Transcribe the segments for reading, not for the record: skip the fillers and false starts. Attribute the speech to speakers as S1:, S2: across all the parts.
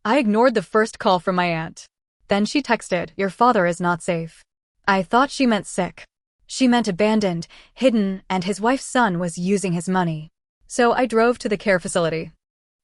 S1: I ignored the first call from my aunt. Then she texted, "Your father is not safe." I thought she meant sick. She meant abandoned, hidden, and his wife's son was using his money. So I drove to the care facility.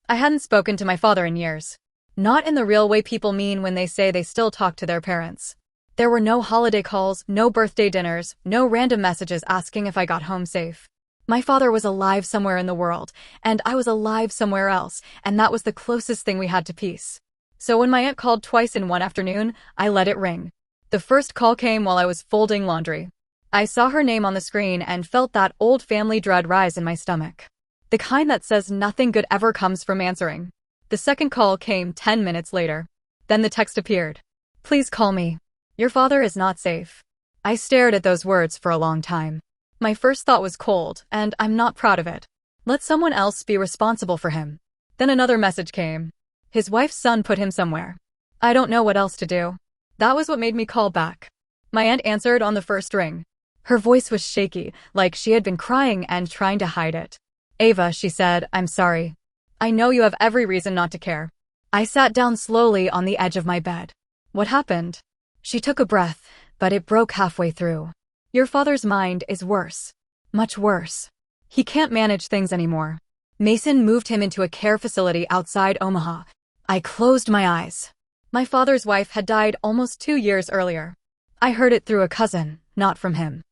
S1: I hadn't spoken to my father in years. Not in the real way people mean when they say they still talk to their parents. There were no holiday calls, no birthday dinners, no random messages asking if I got home safe. My father was alive somewhere in the world, and I was alive somewhere else, and that was the closest thing we had to peace. So when my aunt called twice in one afternoon, I let it ring. The first call came while I was folding laundry. I saw her name on the screen and felt that old family dread rise in my stomach. The kind that says nothing good ever comes from answering. The second call came 10 minutes later. Then the text appeared. "Please call me. Your father is not safe." I stared at those words for a long time. My first thought was cold, and I'm not proud of it. Let someone else be responsible for him. Then another message came. His wife's son put him somewhere. I don't know what else to do. That was what made me call back. My aunt answered on the first ring. Her voice was shaky, like she had been crying and trying to hide it. "Ava," she said, "I'm sorry. I know you have every reason not to care." I sat down slowly on the edge of my bed. What happened? She took a breath, but it broke halfway through. "Your father's mind is worse. Much worse. He can't manage things anymore. Mason moved him into a care facility outside Omaha." I closed my eyes. My father's wife had died almost 2 years earlier. I heard it through a cousin, not from him.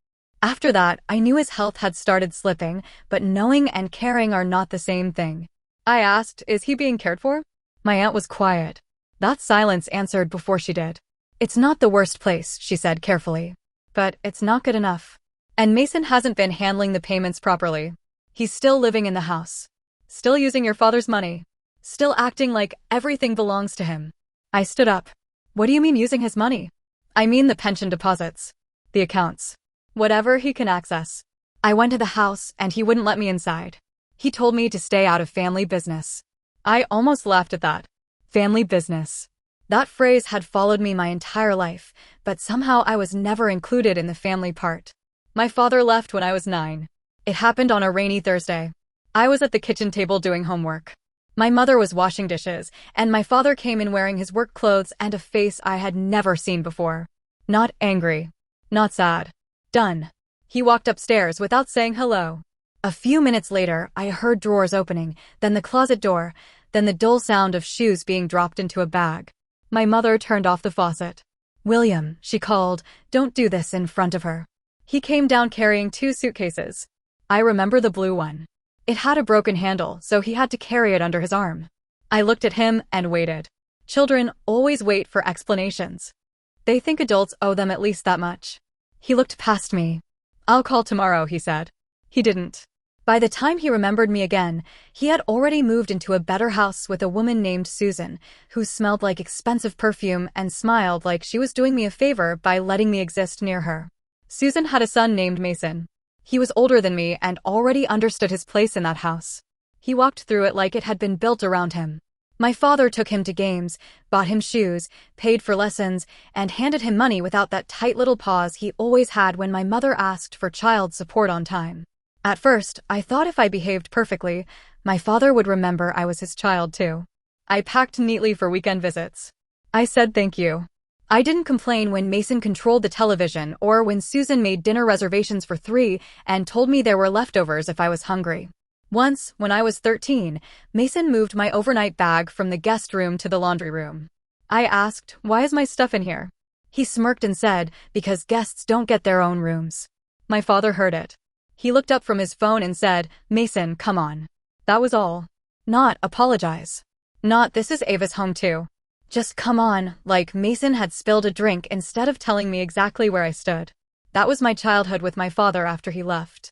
S1: After that, I knew his health had started slipping, but knowing and caring are not the same thing. I asked, "Is he being cared for?" My aunt was quiet. That silence answered before she did. "It's not the worst place," she said carefully. "But it's not good enough. And Mason hasn't been handling the payments properly. He's still living in the house. Still using your father's money. Still acting like everything belongs to him." I stood up. "What do you mean using his money?" "I mean the pension deposits. The accounts. Whatever he can access." I went to the house and he wouldn't let me inside. He told me to stay out of family business. I almost laughed at that. Family business. That phrase had followed me my entire life, but somehow I was never included in the family part. My father left when I was 9. It happened on a rainy Thursday. I was at the kitchen table doing homework. My mother was washing dishes, and my father came in wearing his work clothes and a face I had never seen before. Not angry. Not sad. Done. He walked upstairs without saying hello. A few minutes later, I heard drawers opening, then the closet door, then the dull sound of shoes being dropped into a bag. My mother turned off the faucet. "William," she called, "don't do this in front of her." He came down carrying 2 suitcases. I remember the blue one. It had a broken handle, so he had to carry it under his arm. I looked at him and waited. Children always wait for explanations. They think adults owe them at least that much. He looked past me. "I'll call tomorrow," he said. He didn't. By the time he remembered me again, he had already moved into a better house with a woman named Susan, who smelled like expensive perfume and smiled like she was doing me a favor by letting me exist near her. Susan had a son named Mason. He was older than me and already understood his place in that house. He walked through it like it had been built around him. My father took him to games, bought him shoes, paid for lessons, and handed him money without that tight little pause he always had when my mother asked for child support on time. At first, I thought if I behaved perfectly, my father would remember I was his child too. I packed neatly for weekend visits. I said thank you. I didn't complain when Mason controlled the television or when Susan made dinner reservations for 3 and told me there were leftovers if I was hungry. Once, when I was 13, Mason moved my overnight bag from the guest room to the laundry room. I asked, "Why is my stuff in here?" He smirked and said, "Because guests don't get their own rooms." My father heard it. He looked up from his phone and said, "Mason, come on." That was all. Not apologize. Not this is Ava's home too. Just come on, like Mason had spilled a drink instead of telling me exactly where I stood. That was my childhood with my father after he left.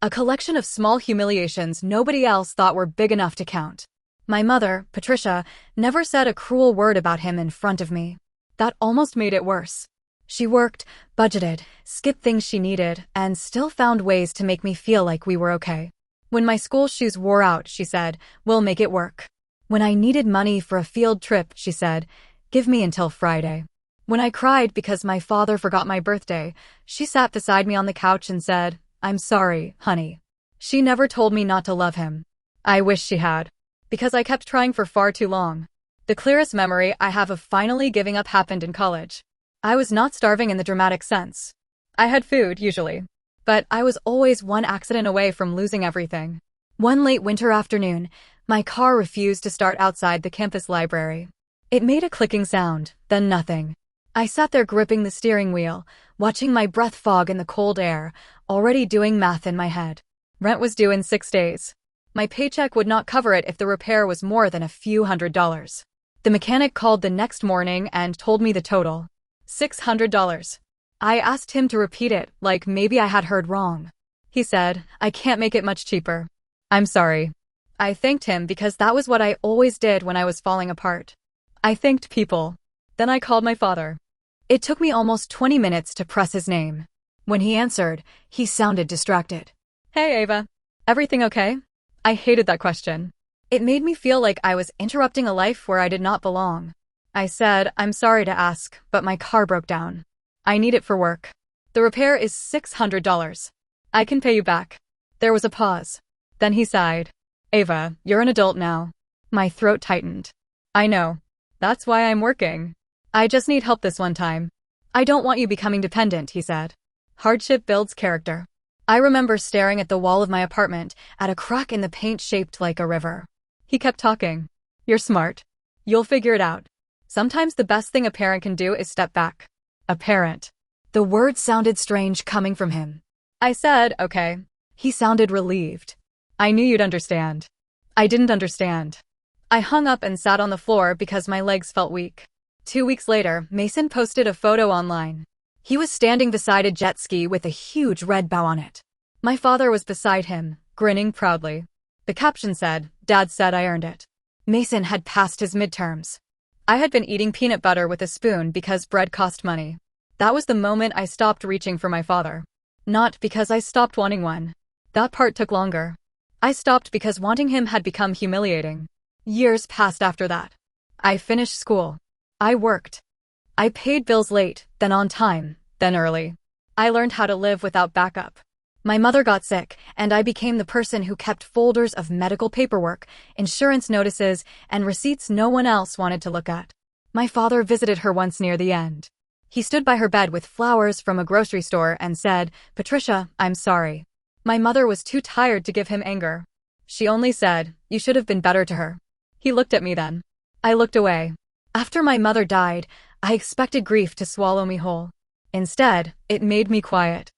S1: A collection of small humiliations nobody else thought were big enough to count. My mother, Patricia, never said a cruel word about him in front of me. That almost made it worse. She worked, budgeted, skipped things she needed, and still found ways to make me feel like we were okay. When my school shoes wore out, she said, "We'll make it work." When I needed money for a field trip, she said, "Give me until Friday." When I cried because my father forgot my birthday, she sat beside me on the couch and said, "I'm sorry, honey." She never told me not to love him. I wish she had. Because I kept trying for far too long. The clearest memory I have of finally giving up happened in college. I was not starving in the dramatic sense. I had food, usually. But I was always one accident away from losing everything. One late winter afternoon, my car refused to start outside the campus library. It made a clicking sound, then nothing. I sat there gripping the steering wheel, watching my breath fog in the cold air, already doing math in my head. Rent was due in 6 days. My paycheck would not cover it if the repair was more than a few $100s. The mechanic called the next morning and told me the total. $600. I asked him to repeat it, like maybe I had heard wrong. He said, "I can't make it much cheaper." "I'm sorry." I thanked him because that was what I always did when I was falling apart. I thanked people. Then I called my father. It took me almost 20 minutes to press his name. When he answered, he sounded distracted. "Hey, Ava. Everything okay?" I hated that question. It made me feel like I was interrupting a life where I did not belong. I said, "I'm sorry to ask, but my car broke down. I need it for work. The repair is $600. I can pay you back." There was a pause. Then he sighed. "Ava, you're an adult now." My throat tightened. "I know. That's why I'm working. I just need help this one time." "I don't want you becoming dependent," he said. Hardship builds character. I remember staring at the wall of my apartment, at a crack in the paint shaped like a river. He kept talking. "You're smart. You'll figure it out. Sometimes the best thing a parent can do is step back." A parent. The word sounded strange coming from him. I said, "Okay." He sounded relieved. "I knew you'd understand." I didn't understand. I hung up and sat on the floor because my legs felt weak. 2 weeks later, Mason posted a photo online. He was standing beside a jet ski with a huge red bow on it. My father was beside him, grinning proudly. The caption said, "Dad said I earned it." Mason had passed his midterms. I had been eating peanut butter with a spoon because bread cost money. That was the moment I stopped reaching for my father. Not because I stopped wanting one. That part took longer. I stopped because wanting him had become humiliating. Years passed after that. I finished school. I worked. I paid bills late, then on time, then early. I learned how to live without backup. My mother got sick, and I became the person who kept folders of medical paperwork, insurance notices, and receipts no one else wanted to look at. My father visited her once near the end. He stood by her bed with flowers from a grocery store and said, "Patricia, I'm sorry." My mother was too tired to give him anger. She only said, "You should have been better to her." He looked at me then. I looked away. After my mother died, I expected grief to swallow me whole. Instead, it made me quiet.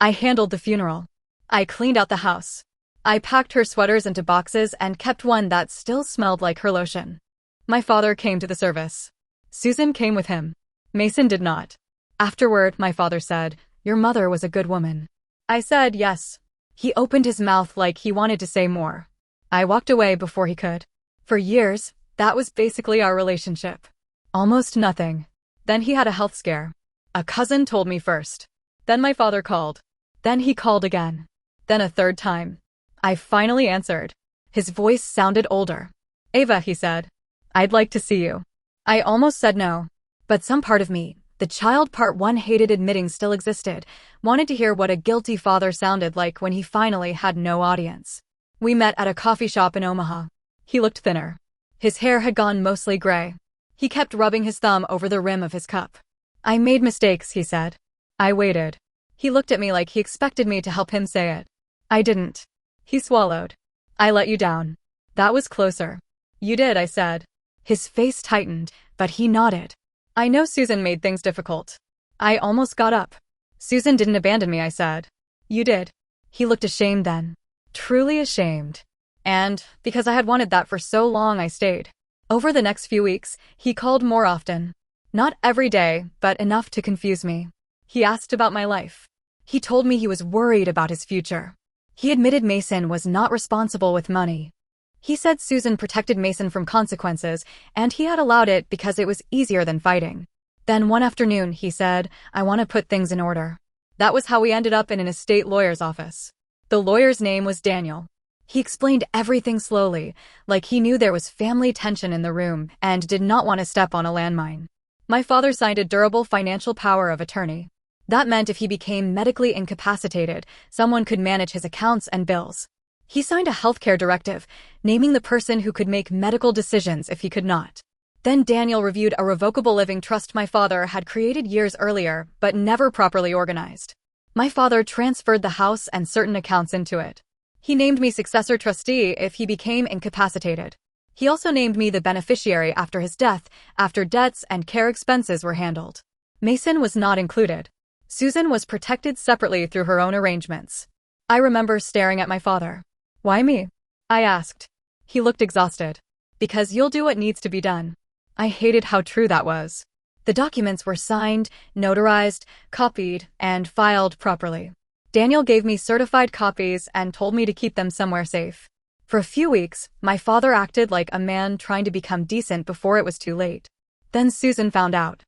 S1: I handled the funeral. I cleaned out the house. I packed her sweaters into boxes and kept one that still smelled like her lotion. My father came to the service. Susan came with him. Mason did not. Afterward, my father said, "Your mother was a good woman." I said yes. He opened his mouth like he wanted to say more. I walked away before he could. For years, that was basically our relationship. Almost nothing. Then he had a health scare. A cousin told me first. Then my father called. Then he called again. Then a third time. I finally answered. His voice sounded older. "Ava," he said. "I'd like to see you." I almost said no. But some part of me, the child part one hated admitting still existed, wanted to hear what a guilty father sounded like when he finally had no audience. We met at a coffee shop in Omaha. He looked thinner. His hair had gone mostly gray. He kept rubbing his thumb over the rim of his cup. "I made mistakes," he said. I waited. He looked at me like he expected me to help him say it. I didn't. He swallowed. "I let you down." That was closer. "You did," I said. His face tightened, but he nodded. "I know Susan made things difficult." I almost got up. "Susan didn't abandon me," I said. "You did." He looked ashamed then. Truly ashamed. And, because I had wanted that for so long, I stayed. Over the next few weeks, he called more often. Not every day, but enough to confuse me. He asked about my life. He told me he was worried about his future. He admitted Mason was not responsible with money. He said Susan protected Mason from consequences, and he had allowed it because it was easier than fighting. Then one afternoon, he said, "I want to put things in order." That was how we ended up in an estate lawyer's office. The lawyer's name was Daniel. He explained everything slowly, like he knew there was family tension in the room and did not want to step on a landmine. My father signed a durable financial power of attorney. That meant if he became medically incapacitated, someone could manage his accounts and bills. He signed a healthcare directive, naming the person who could make medical decisions if he could not. Then Daniel reviewed a revocable living trust my father had created years earlier, but never properly organized. My father transferred the house and certain accounts into it. He named me successor trustee if he became incapacitated. He also named me the beneficiary after his death, after debts and care expenses were handled. Mason was not included. Susan was protected separately through her own arrangements. I remember staring at my father. "Why me?" I asked. He looked exhausted. "Because you'll do what needs to be done." I hated how true that was. The documents were signed, notarized, copied, and filed properly. Daniel gave me certified copies and told me to keep them somewhere safe. For a few weeks, my father acted like a man trying to become decent before it was too late. Then Susan found out.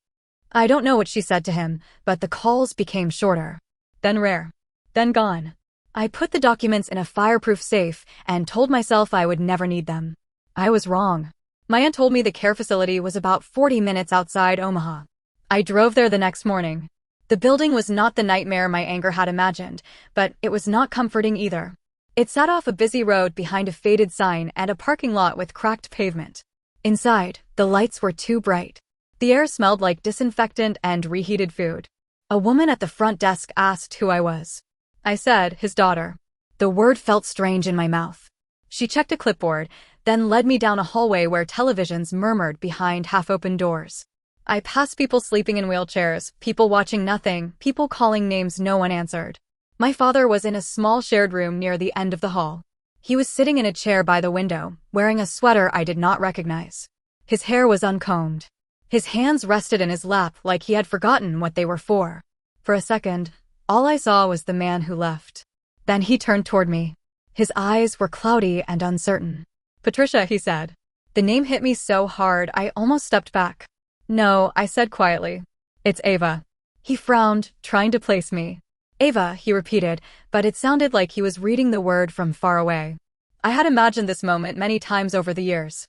S1: I don't know what she said to him, but the calls became shorter. Then rare. Then gone. I put the documents in a fireproof safe and told myself I would never need them. I was wrong. My aunt told me the care facility was about 40 minutes outside Omaha. I drove there the next morning. The building was not the nightmare my anger had imagined, but it was not comforting either. It sat off a busy road behind a faded sign and a parking lot with cracked pavement. Inside, the lights were too bright. The air smelled like disinfectant and reheated food. A woman at the front desk asked who I was. I said, his daughter. The word felt strange in my mouth. She checked a clipboard, then led me down a hallway where televisions murmured behind half-open doors. I passed people sleeping in wheelchairs, people watching nothing, people calling names no one answered. My father was in a small shared room near the end of the hall. He was sitting in a chair by the window, wearing a sweater I did not recognize. His hair was uncombed. His hands rested in his lap like he had forgotten what they were for. For a second, all I saw was the man who left. Then he turned toward me. His eyes were cloudy and uncertain. "Patricia," he said. The name hit me so hard I almost stepped back. "No," I said quietly. "It's Ava." He frowned, trying to place me. "Ava," he repeated, but it sounded like he was reading the word from far away. I had imagined this moment many times over the years.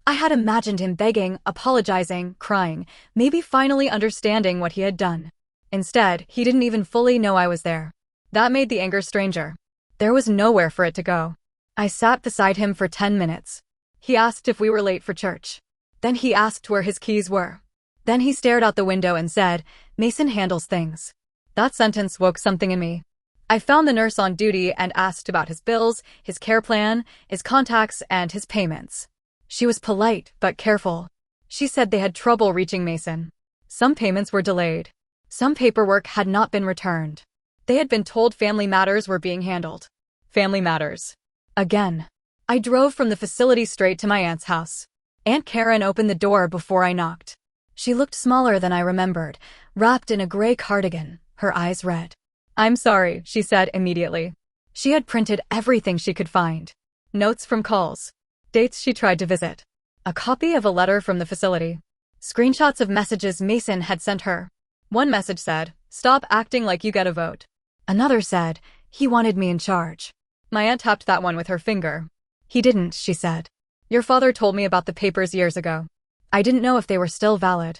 S1: I had imagined him begging, apologizing, crying, maybe finally understanding what he had done. Instead, he didn't even fully know I was there. That made the anger stranger. There was nowhere for it to go. I sat beside him for 10 minutes. He asked if we were late for church. Then he asked where his keys were. Then he stared out the window and said, "Mason handles things." That sentence woke something in me. I found the nurse on duty and asked about his bills, his care plan, his contacts, and his payments. She was polite, but careful. She said they had trouble reaching Mason. Some payments were delayed. Some paperwork had not been returned. They had been told family matters were being handled. Family matters. Again. I drove from the facility straight to my aunt's house. Aunt Karen opened the door before I knocked. She looked smaller than I remembered, wrapped in a gray cardigan, her eyes red. "I'm sorry," she said immediately. She had printed everything she could find. Notes from calls. Dates she tried to visit. A copy of a letter from the facility. Screenshots of messages Mason had sent her. One message said, "Stop acting like you get a vote." Another said, "He wanted me in charge." My aunt tapped that one with her finger. "He didn't," she said. "Your father told me about the papers years ago. I didn't know if they were still valid.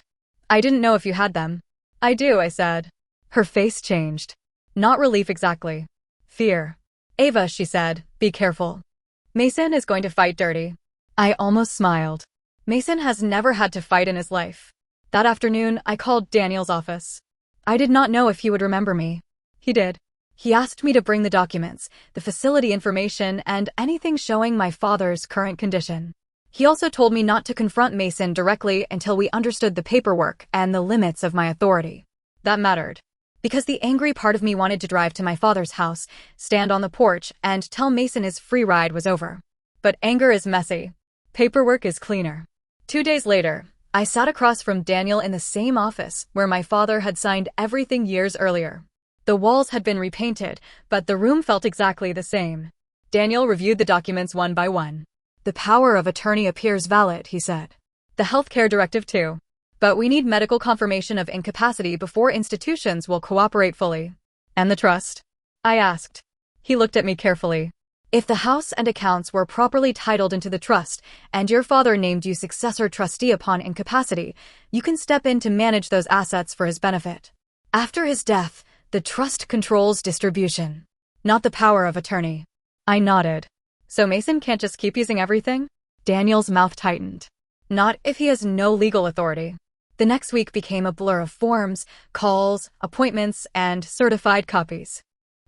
S1: I didn't know if you had them." "I do," I said. Her face changed. Not relief exactly. Fear. "Ava," she said, "be careful. Mason is going to fight dirty." I almost smiled. Mason has never had to fight in his life. That afternoon, I called Daniel's office. I did not know if he would remember me. He did. He asked me to bring the documents, the facility information, and anything showing my father's current condition. He also told me not to confront Mason directly until we understood the paperwork and the limits of my authority. That mattered. Because the angry part of me wanted to drive to my father's house, stand on the porch, and tell Mason his free ride was over. But anger is messy. Paperwork is cleaner. 2 days later, I sat across from Daniel in the same office where my father had signed everything years earlier. The walls had been repainted, but the room felt exactly the same. Daniel reviewed the documents one by one. "The power of attorney appears valid," he said. "The healthcare directive too. But we need medical confirmation of incapacity before institutions will cooperate fully." "And the trust?" I asked. He looked at me carefully. "If the house and accounts were properly titled into the trust, and your father named you successor trustee upon incapacity, you can step in to manage those assets for his benefit. After his death, the trust controls distribution, not the power of attorney." I nodded. "So Mason can't just keep using everything?" Daniel's mouth tightened. Not if he has no legal authority. The next week became a blur of forms, calls, appointments, and certified copies.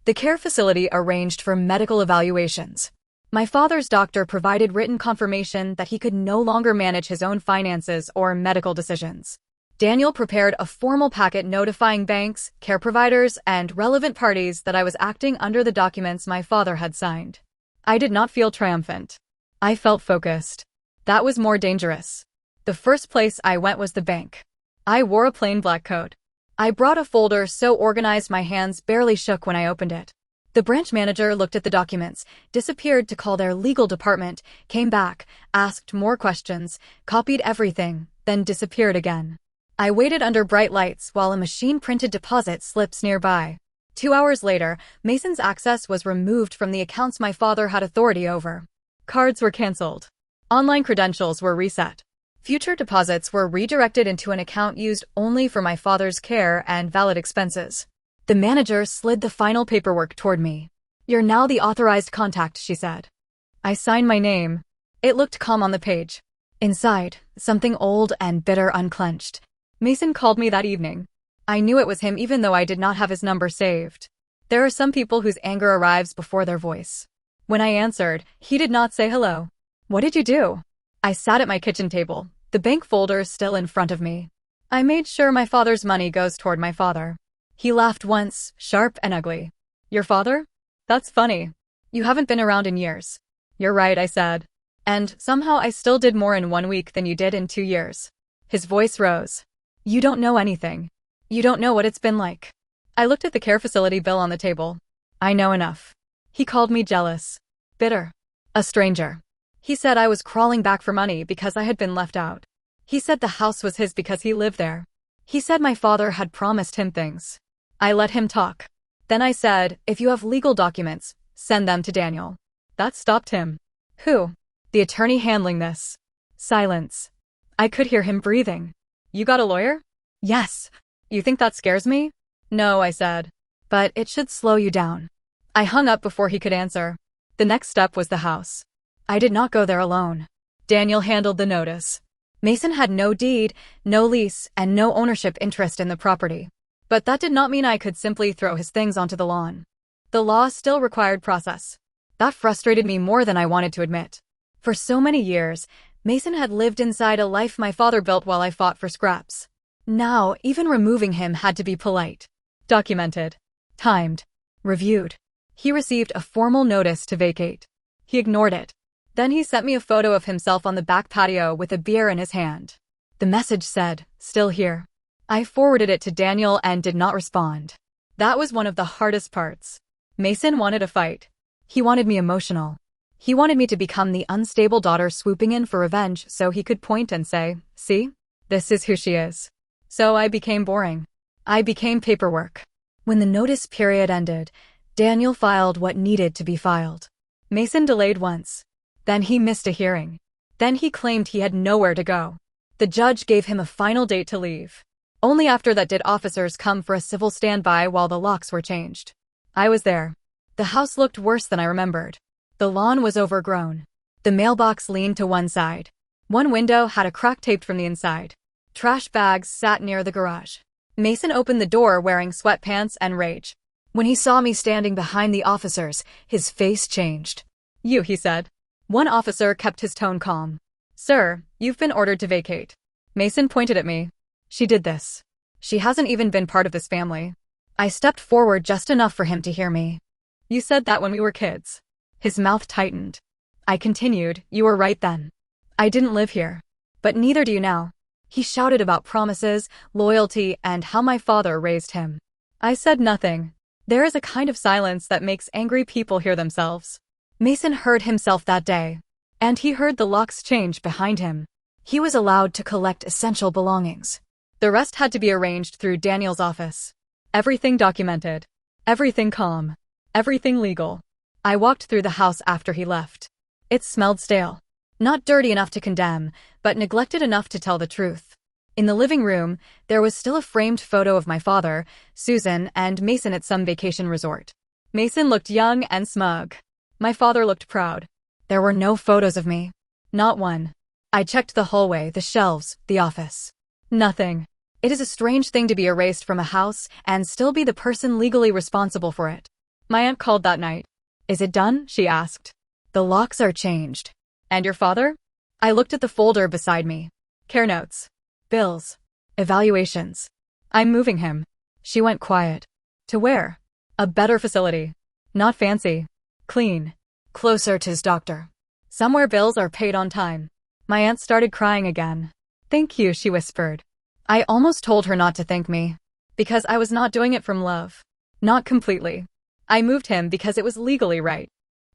S1: The care facility arranged for medical evaluations. My father's doctor provided written confirmation that he could no longer manage his own finances or medical decisions. Daniel prepared a formal packet notifying banks, care providers, and relevant parties that I was acting under the documents my father had signed. I did not feel triumphant. I felt focused. That was more dangerous. The first place I went was the bank. I wore a plain black coat. I brought a folder so organized my hands barely shook when I opened it. The branch manager looked at the documents, disappeared to call their legal department, came back, asked more questions, copied everything, then disappeared again. I waited under bright lights while a machine-printed deposit slips nearby. 2 hours later, Mason's access was removed from the accounts my father had authority over. Cards were canceled. Online credentials were reset. Future deposits were redirected into an account used only for my father's care and valid expenses. The manager slid the final paperwork toward me. "You're now the authorized contact," she said. I signed my name. It looked calm on the page. Inside, something old and bitter unclenched. Mason called me that evening. I knew it was him even though I did not have his number saved. There are some people whose anger arrives before their voice. When I answered, he did not say hello. "What did you do?" I sat at my kitchen table, the bank folder still in front of me. I made sure my father's money goes toward my father. He laughed once, sharp and ugly. "Your father? That's funny. You haven't been around in years." "You're right," I said. "And somehow I still did more in 1 week than you did in 2 years. His voice rose. "You don't know anything. You don't know what it's been like." I looked at the care facility bill on the table. "I know enough." He called me jealous. Bitter. A stranger. He said I was crawling back for money because I had been left out. He said the house was his because he lived there. He said my father had promised him things. I let him talk. Then I said, "If you have legal documents, send them to Daniel." That stopped him. "Who?" "The attorney handling this." Silence. I could hear him breathing. "You got a lawyer?" "Yes." "You think that scares me?" "No," I said. "But it should slow you down." I hung up before he could answer. The next step was the house. I did not go there alone. Daniel handled the notice. Mason had no deed, no lease, and no ownership interest in the property. But that did not mean I could simply throw his things onto the lawn. The law still required process. That frustrated me more than I wanted to admit. For so many years, Mason had lived inside a life my father built while I fought for scraps. Now, even removing him had to be polite. Documented. Timed. Reviewed. He received a formal notice to vacate. He ignored it. Then he sent me a photo of himself on the back patio with a beer in his hand. The message said, "Still here." I forwarded it to Daniel and did not respond. That was one of the hardest parts. Mason wanted a fight. He wanted me emotional. He wanted me to become the unstable daughter swooping in for revenge so he could point and say, "See? This is who she is." So I became boring. I became paperwork. When the notice period ended, Daniel filed what needed to be filed. Mason delayed once. Then he missed a hearing. Then he claimed he had nowhere to go. The judge gave him a final date to leave. Only after that did officers come for a civil standby while the locks were changed. I was there. The house looked worse than I remembered. The lawn was overgrown. The mailbox leaned to one side. One window had a crack taped from the inside. Trash bags sat near the garage. Mason opened the door wearing sweatpants and rage. When he saw me standing behind the officers, his face changed. "You," he said. One officer kept his tone calm. "Sir, you've been ordered to vacate." Mason pointed at me. "She did this. She hasn't even been part of this family." I stepped forward just enough for him to hear me. "You said that when we were kids." His mouth tightened. I continued, "You were right then. I didn't live here. But neither do you now." He shouted about promises, loyalty, and how my father raised him. I said nothing. There is a kind of silence that makes angry people hear themselves. Mason heard himself that day. And he heard the locks change behind him. He was allowed to collect essential belongings. The rest had to be arranged through Daniel's office. Everything documented. Everything calm. Everything legal. I walked through the house after he left. It smelled stale. Not dirty enough to condemn, but neglected enough to tell the truth. In the living room, there was still a framed photo of my father, Susan, and Mason at some vacation resort. Mason looked young and smug. My father looked proud. There were no photos of me. Not one. I checked the hallway, the shelves, the office. Nothing. It is a strange thing to be erased from a house and still be the person legally responsible for it. My aunt called that night. Is it done? She asked. The locks are changed. And your father? I looked at the folder beside me. Care notes. Bills. Evaluations. I'm moving him. She went quiet. To where? A better facility. Not fancy. Clean. Closer to his doctor. Somewhere bills are paid on time. My aunt started crying again. Thank you, she whispered. I almost told her not to thank me. Because I was not doing it from love. Not completely. I moved him because it was legally right.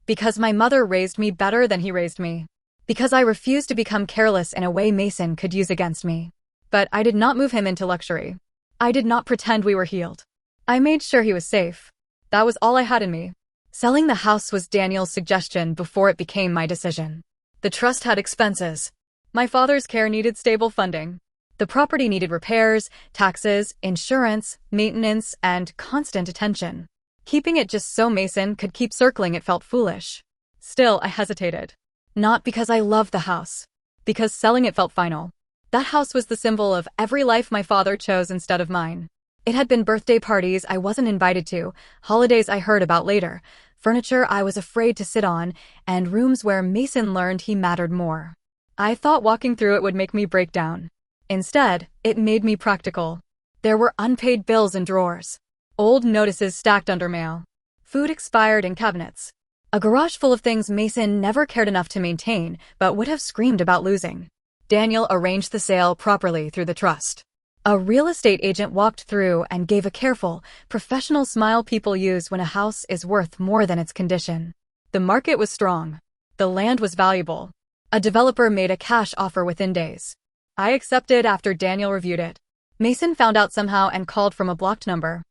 S1: Because my mother raised me better than he raised me. Because I refused to become careless in a way Mason could use against me. But I did not move him into luxury. I did not pretend we were healed. I made sure he was safe. That was all I had in me. Selling the house was Daniel's suggestion before it became my decision. The trust had expenses. My father's care needed stable funding. The property needed repairs, taxes, insurance, maintenance, and constant attention. Keeping it just so Mason could keep circling it felt foolish. Still, I hesitated. Not because I loved the house. Because selling it felt final. That house was the symbol of every life my father chose instead of mine. It had been birthday parties I wasn't invited to, holidays I heard about later, furniture I was afraid to sit on, and rooms where Mason learned he mattered more. I thought walking through it would make me break down. Instead, it made me practical. There were unpaid bills in drawers. Old notices stacked under mail. Food expired in cabinets. A garage full of things Mason never cared enough to maintain, but would have screamed about losing. Daniel arranged the sale properly through the trust. A real estate agent walked through and gave a careful, professional smile people use when a house is worth more than its condition. The market was strong. The land was valuable. A developer made a cash offer within days. I accepted after Daniel reviewed it. Mason found out somehow and called from a blocked number.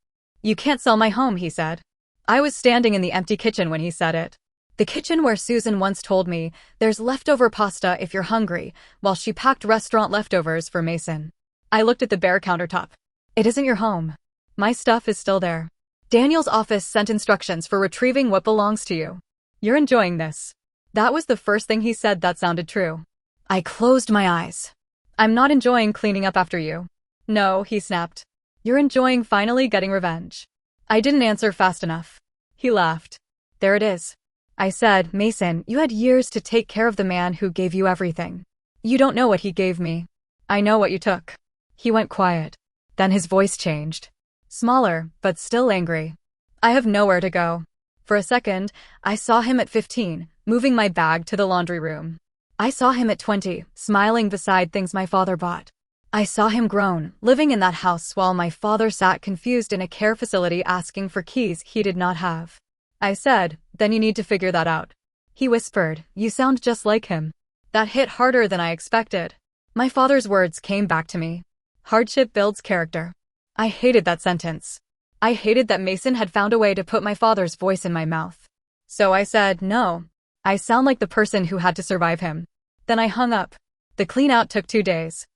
S1: You can't sell my home, he said. I was standing in the empty kitchen when he said it. The kitchen where Susan once told me, there's leftover pasta if you're hungry, while she packed restaurant leftovers for Mason. I looked at the bare countertop. It isn't your home. My stuff is still there. Daniel's office sent instructions for retrieving what belongs to you. You're enjoying this. That was the first thing he said that sounded true. I closed my eyes. I'm not enjoying cleaning up after you. No, he snapped. You're enjoying finally getting revenge. I didn't answer fast enough. He laughed. There it is. I said, Mason, you had years to take care of the man who gave you everything. You don't know what he gave me. I know what you took. He went quiet. Then his voice changed. Smaller, but still angry. I have nowhere to go. For a second, I saw him at 15, moving my bag to the laundry room. I saw him at 20, smiling beside things my father bought. I saw him grown, living in that house while my father sat confused in a care facility asking for keys he did not have. I said, then you need to figure that out. He whispered, you sound just like him. That hit harder than I expected. My father's words came back to me. Hardship builds character. I hated that sentence. I hated that Mason had found a way to put my father's voice in my mouth. So I said, no. I sound like the person who had to survive him. Then I hung up. The clean-out took 2 days.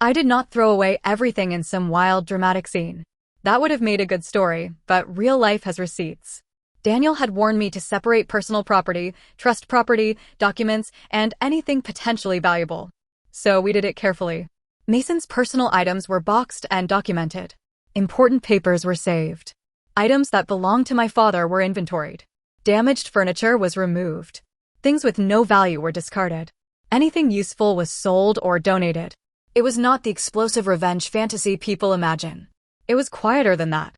S1: I did not throw away everything in some wild, dramatic scene. That would have made a good story, but real life has receipts. Daniel had warned me to separate personal property, trust property, documents, and anything potentially valuable. So we did it carefully. Mason's personal items were boxed and documented. Important papers were saved. Items that belonged to my father were inventoried. Damaged furniture was removed. Things with no value were discarded. Anything useful was sold or donated. It was not the explosive revenge fantasy people imagine. It was quieter than that.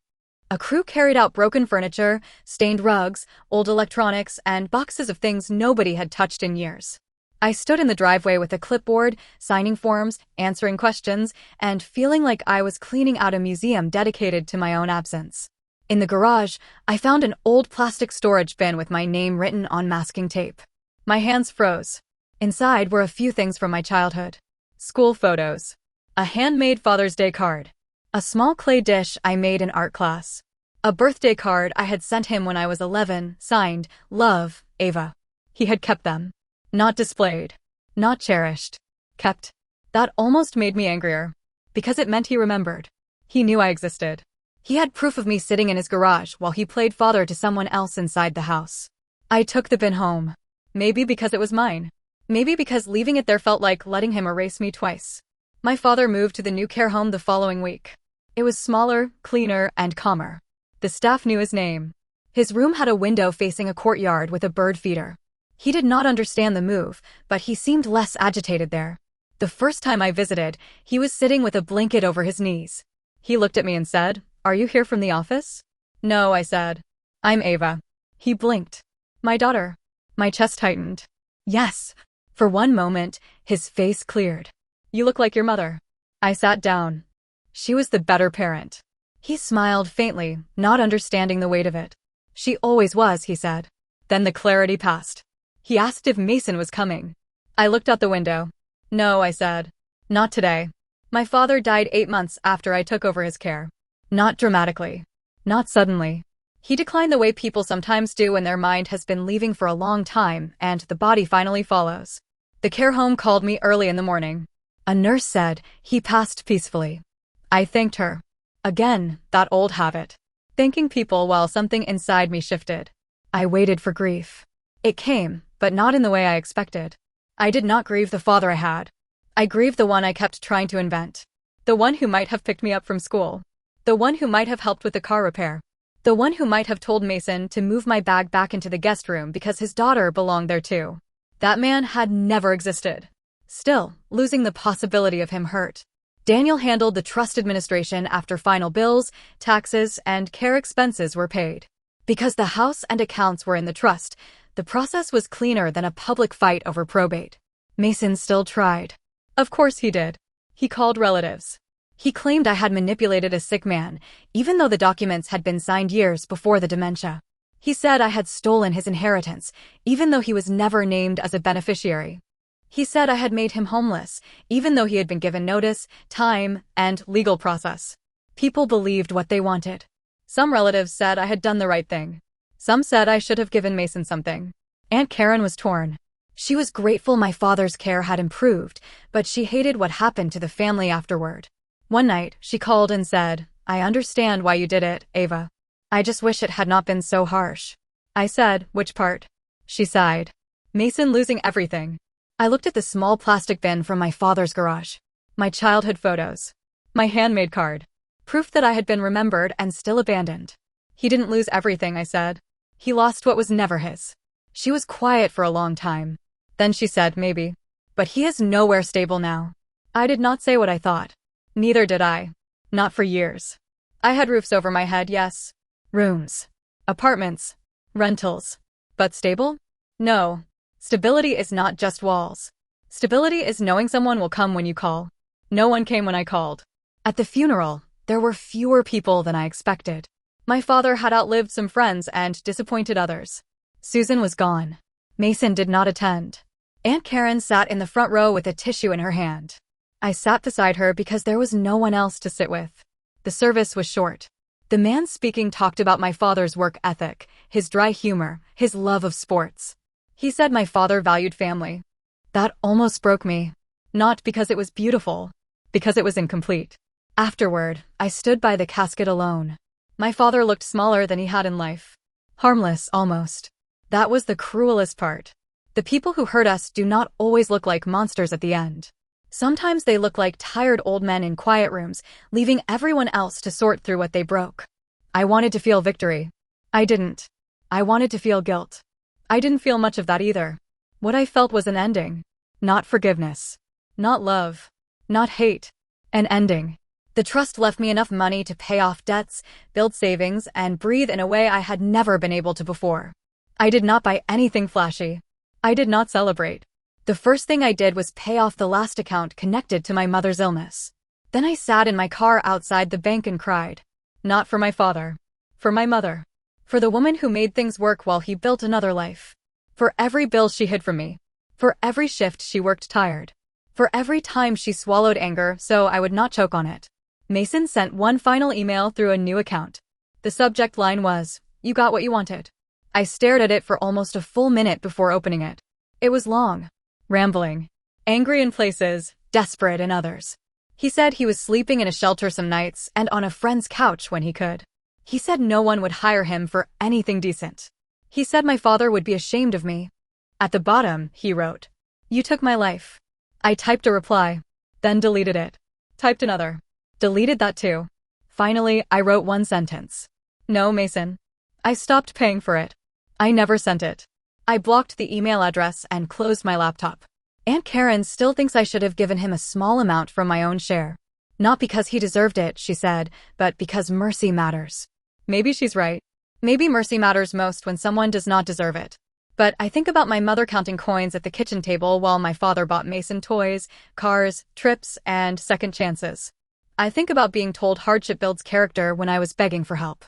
S1: A crew carried out broken furniture, stained rugs, old electronics, and boxes of things nobody had touched in years. I stood in the driveway with a clipboard, signing forms, answering questions, and feeling like I was cleaning out a museum dedicated to my own absence. In the garage, I found an old plastic storage bin with my name written on masking tape. My hands froze. Inside were a few things from my childhood. School photos. A handmade Father's Day card. A small clay dish I made in art class. A birthday card I had sent him when I was 11, signed, Love, Ava. He had kept them. Not displayed. Not cherished. Kept. That almost made me angrier. Because it meant he remembered. He knew I existed. He had proof of me sitting in his garage while he played father to someone else inside the house. I took the bin home. Maybe because it was mine. Maybe because leaving it there felt like letting him erase me twice. My father moved to the new care home the following week. It was smaller, cleaner, and calmer. The staff knew his name. His room had a window facing a courtyard with a bird feeder. He did not understand the move, but he seemed less agitated there. The first time I visited, he was sitting with a blanket over his knees. He looked at me and said, "Are you here from the office?" "No," I said. "I'm Ava." He blinked. "My daughter." My chest tightened. "Yes." For one moment, his face cleared. "You look like your mother." I sat down. "She was the better parent." He smiled faintly, not understanding the weight of it. "She always was," he said. Then the clarity passed. He asked if Mason was coming. I looked out the window. "No," I said. "Not today." My father died 8 months after I took over his care. Not dramatically. Not suddenly. He declined the way people sometimes do when their mind has been leaving for a long time and the body finally follows. The care home called me early in the morning. A nurse said he passed peacefully. I thanked her. Again, that old habit. Thanking people while something inside me shifted. I waited for grief. It came, but not in the way I expected. I did not grieve the father I had. I grieved the one I kept trying to invent. The one who might have picked me up from school. The one who might have helped with the car repair. The one who might have told Mason to move my bag back into the guest room because his daughter belonged there too. That man had never existed. Still, losing the possibility of him hurt. Daniel handled the trust administration after final bills, taxes, and care expenses were paid. Because the house and accounts were in the trust, the process was cleaner than a public fight over probate. Mason still tried. Of course he did. He called relatives. He claimed I had manipulated a sick man, even though the documents had been signed years before the dementia. He said I had stolen his inheritance, even though he was never named as a beneficiary. He said I had made him homeless, even though he had been given notice, time, and legal process. People believed what they wanted. Some relatives said I had done the right thing. Some said I should have given Mason something. Aunt Karen was torn. She was grateful my father's care had improved, but she hated what happened to the family afterward. One night, she called and said, "I understand why you did it, Ava. I just wish it had not been so harsh." I said, "Which part?" She sighed. "Mason losing everything." I looked at the small plastic bin from my father's garage. My childhood photos. My handmade card. Proof that I had been remembered and still abandoned. "He didn't lose everything," I said. "He lost what was never his." She was quiet for a long time. Then she said, "Maybe. But he is nowhere stable now." I did not say what I thought. Neither did I. Not for years. I had roofs over my head, yes. Rooms. Apartments. Rentals. But stable? No. Stability is not just walls. Stability is knowing someone will come when you call. No one came when I called. At the funeral, there were fewer people than I expected. My father had outlived some friends and disappointed others. Susan was gone. Mason did not attend. Aunt Karen sat in the front row with a tissue in her hand. I sat beside her because there was no one else to sit with. The service was short. The man speaking talked about my father's work ethic, his dry humor, his love of sports. He said my father valued family. That almost broke me. Not because it was beautiful, because it was incomplete. Afterward, I stood by the casket alone. My father looked smaller than he had in life. Harmless, almost. That was the cruelest part. The people who hurt us do not always look like monsters at the end. Sometimes they look like tired old men in quiet rooms, leaving everyone else to sort through what they broke. I wanted to feel victory. I didn't. I wanted to feel guilt. I didn't feel much of that either. What I felt was an ending. Not forgiveness. Not love. Not hate. An ending. The trust left me enough money to pay off debts, build savings, and breathe in a way I had never been able to before. I did not buy anything flashy. I did not celebrate. The first thing I did was pay off the last account connected to my mother's illness. Then I sat in my car outside the bank and cried. Not for my father. For my mother. For the woman who made things work while he built another life. For every bill she hid from me. For every shift she worked tired. For every time she swallowed anger so I would not choke on it. Mason sent one final email through a new account. The subject line was, "You got what you wanted." I stared at it for almost a full minute before opening it. It was long. Rambling. Angry in places, desperate in others. He said he was sleeping in a shelter some nights and on a friend's couch when he could. He said no one would hire him for anything decent. He said my father would be ashamed of me. At the bottom, he wrote, You took my life. I typed a reply, then deleted it. Typed another. Deleted that too. Finally, I wrote one sentence. No, Mason. I stopped paying for it. I never sent it. I blocked the email address and closed my laptop. Aunt Karen still thinks I should have given him a small amount from my own share. Not because he deserved it, she said, but because mercy matters. Maybe she's right. Maybe mercy matters most when someone does not deserve it. But I think about my mother counting coins at the kitchen table while my father bought Mason toys, cars, trips, and second chances. I think about being told hardship builds character when I was begging for help.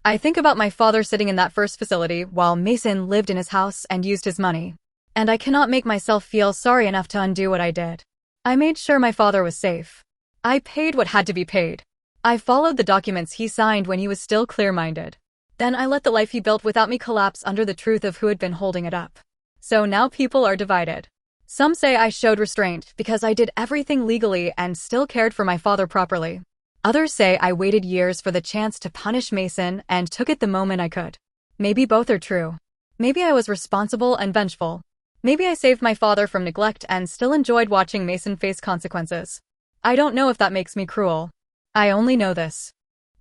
S1: I think about my father sitting in that first facility while Mason lived in his house and used his money. And I cannot make myself feel sorry enough to undo what I did. I made sure my father was safe. I paid what had to be paid. I followed the documents he signed when he was still clear-minded. Then I let the life he built without me collapse under the truth of who had been holding it up. So now people are divided. Some say I showed restraint because I did everything legally and still cared for my father properly. Others say I waited years for the chance to punish Mason and took it the moment I could. Maybe both are true. Maybe I was responsible and vengeful. Maybe I saved my father from neglect and still enjoyed watching Mason face consequences. I don't know if that makes me cruel. I only know this.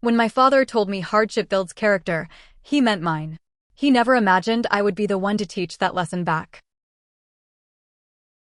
S1: When my father told me hardship builds character, he meant mine. He never imagined I would be the one to teach that lesson back.